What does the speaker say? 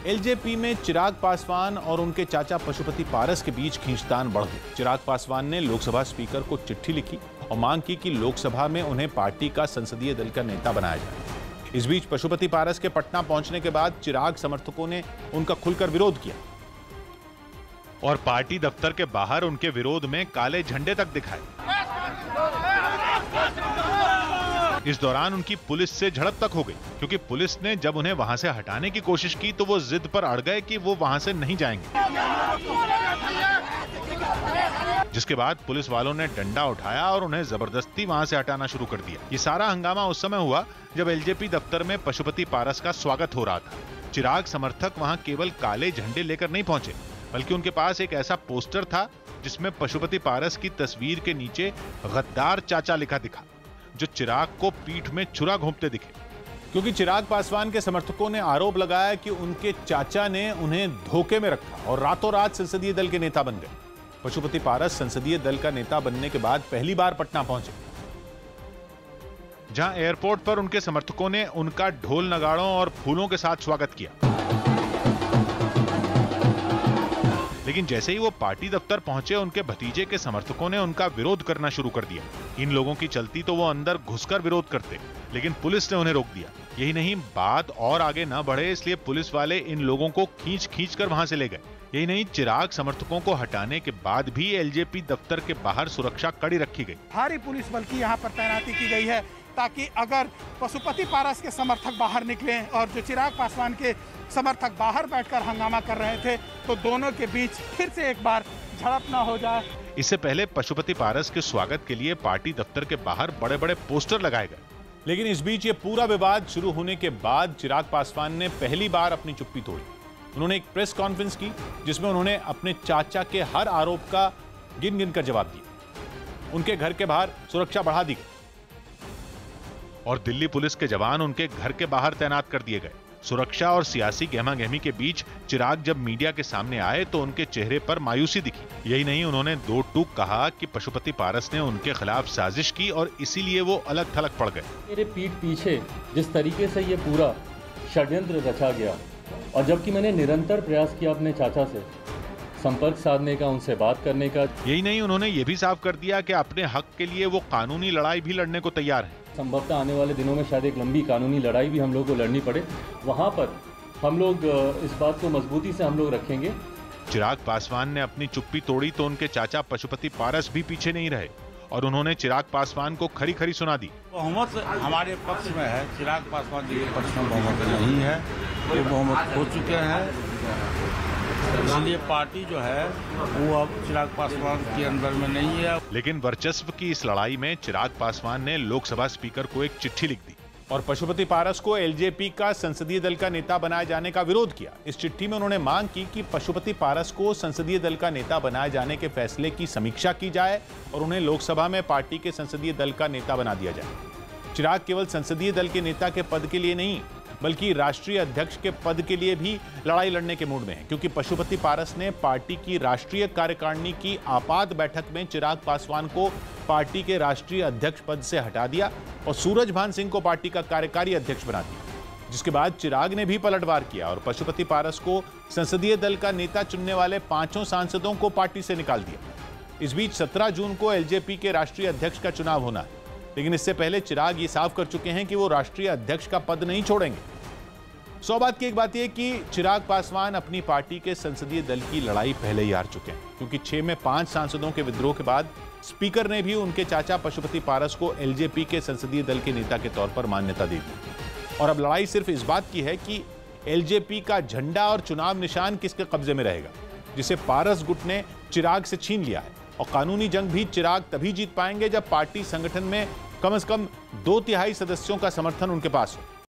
LJP में चिराग पासवान और उनके चाचा पशुपति पारस के बीच खींचतान बढ़ गई। चिराग पासवान ने लोकसभा स्पीकर को चिट्ठी लिखी और मांग की कि लोकसभा में उन्हें पार्टी का संसदीय दल का नेता बनाया जाए। इस बीच पशुपति पारस के पटना पहुंचने के बाद चिराग समर्थकों ने उनका खुलकर विरोध किया और पार्टी दफ्तर के बाहर उनके विरोध में काले झंडे तक दिखाए। इस दौरान उनकी पुलिस से झड़प तक हो गई, क्योंकि पुलिस ने जब उन्हें वहां से हटाने की कोशिश की तो वो जिद पर अड़ गए कि वो वहां से नहीं जाएंगे, जिसके बाद पुलिस वालों ने डंडा उठाया और उन्हें जबरदस्ती वहां से हटाना शुरू कर दिया। ये सारा हंगामा उस समय हुआ जब एलजेपी दफ्तर में पशुपति पारस का स्वागत हो रहा था। चिराग समर्थक वहां केवल काले झंडे लेकर नहीं पहुंचे, बल्कि उनके पास एक ऐसा पोस्टर था जिसमें पशुपति पारस की तस्वीर के नीचे गद्दार चाचा लिखा दिखा, जो चिराग को पीठ में छुरा घोंपते दिखे। क्योंकि चिराग पासवान के समर्थकों ने आरोप लगाया कि उनके चाचा ने उन्हें धोखे में रखा और रातों रात संसदीय दल के नेता बन गए। पशुपति पारस संसदीय दल का नेता बनने के बाद पहली बार पटना पहुंचे, जहां एयरपोर्ट पर उनके समर्थकों ने उनका ढोल नगाड़ों और फूलों के साथ स्वागत किया। लेकिन जैसे ही वो पार्टी दफ्तर पहुंचे, उनके भतीजे के समर्थकों ने उनका विरोध करना शुरू कर दिया। इन लोगों की चलती तो वो अंदर घुसकर विरोध करते, लेकिन पुलिस ने उन्हें रोक दिया। यही नहीं, बात और आगे न बढ़े इसलिए पुलिस वाले इन लोगों को खींच कर वहां से ले गए। यही नहीं, चिराग समर्थकों को हटाने के बाद भी एलजेपी दफ्तर के बाहर सुरक्षा कड़ी रखी गई। भारी पुलिस बल की यहाँ पर तैनाती की गई है, ताकि अगर पशुपति पारस के समर्थक बाहर निकले और जो चिराग पासवान के समर्थक बाहर बैठकर हंगामा कर रहे थे, तो दोनों के बीच फिर से एक बार झड़प न हो जाए। इससे पहले पशुपति पारस के स्वागत के लिए पार्टी दफ्तर के बाहर बड़े बड़े पोस्टर लगाए गए। लेकिन इस बीच ये पूरा विवाद शुरू होने के बाद चिराग पासवान ने पहली बार अपनी चुप्पी तोड़ी। उन्होंने एक प्रेस कॉन्फ्रेंस की जिसमें उन्होंने अपने चाचा के हर आरोप का गिन कर जवाब दिया। उनके घर के बाहर सुरक्षा बढ़ा दी गई और दिल्ली पुलिस के जवान उनके घर के बाहर तैनात कर दिए गए। सुरक्षा और सियासी गहमागहमी के बीच चिराग जब मीडिया के सामने आए तो उनके चेहरे पर मायूसी दिखी। यही नहीं, उन्होंने दो टूक कहा कि पशुपति पारस ने उनके खिलाफ साजिश की और इसीलिए वो अलग थलग पड़ गए। मेरे पीठ पीछे जिस तरीके से ये पूरा षड्यंत्र रचा गया, और जबकि मैंने निरंतर प्रयास किया अपने चाचा से संपर्क साधने का, उनसे बात करने का। यही नहीं, उन्होंने ये भी साफ कर दिया कि अपने हक के लिए वो कानूनी लड़ाई भी लड़ने को तैयार है। संभवतः आने वाले दिनों में शायद एक लंबी कानूनी लड़ाई भी हम लोग को लड़नी पड़े, वहां पर हम लोग इस बात को मजबूती से हम लोग रखेंगे। चिराग पासवान ने अपनी चुप्पी तोड़ी तो उनके चाचा पशुपति पारस भी पीछे नहीं रहे और उन्होंने चिराग पासवान को खरी खरी सुना दी। बहुमत हमारे पक्ष में है, चिराग पासवान जी के पक्ष में बहुमत नहीं है, वो बहुमत हो चुके हैं। इसलिए पार्टी जो है वो अब चिराग पासवान के अंदर में नहीं है। लेकिन वर्चस्व की इस लड़ाई में चिराग पासवान ने लोकसभा स्पीकर को एक चिट्ठी लिख दी और पशुपति पारस को एलजेपी का संसदीय दल का नेता बनाए जाने का विरोध किया। इस चिट्ठी में उन्होंने मांग की कि पशुपति पारस को संसदीय दल का नेता बनाए जाने के फैसले की समीक्षा की जाए और उन्हें लोकसभा में पार्टी के संसदीय दल का नेता बना दिया जाए। चिराग केवल संसदीय दल के नेता के पद के लिए नहीं, बल्कि राष्ट्रीय अध्यक्ष के पद के लिए भी लड़ाई लड़ने के मूड में है, क्योंकि पशुपति पारस ने पार्टी की राष्ट्रीय कार्यकारिणी की आपात बैठक में चिराग पासवान को पार्टी के राष्ट्रीय अध्यक्ष पद से हटा दिया और सूरजभान सिंह को पार्टी का कार्यकारी अध्यक्ष बना दिया, जिसके बाद चिराग ने भी पलटवार किया और पशुपति पारस को संसदीय दल का नेता चुनने वाले 5 सांसदों को पार्टी से निकाल दिया। इस बीच 17 जून को एलजेपी के राष्ट्रीय अध्यक्ष का चुनाव होना है, लेकिन इससे पहले चिराग ये साफ कर चुके हैं कि वो राष्ट्रीय अध्यक्ष का पद नहीं छोड़ेंगे। सौ बात की एक बात यह कि चिराग पासवान अपनी पार्टी के संसदीय दल की लड़ाई पहले ही हार चुके हैं, क्योंकि 6 में 5 सांसदों के विद्रोह के बाद स्पीकर ने भी उनके चाचा पशुपति पारस को एलजेपी के संसदीय दल के नेता के तौर पर मान्यता दे दी। और अब लड़ाई सिर्फ इस बात की है कि एलजेपी का झंडा और चुनाव निशान किसके कब्जे में रहेगा, जिसे पारस गुट ने चिराग से छीन लिया है। और कानूनी जंग भी चिराग तभी जीत पाएंगे जब पार्टी संगठन में कम से कम 2/3 सदस्यों का समर्थन उनके पास हो।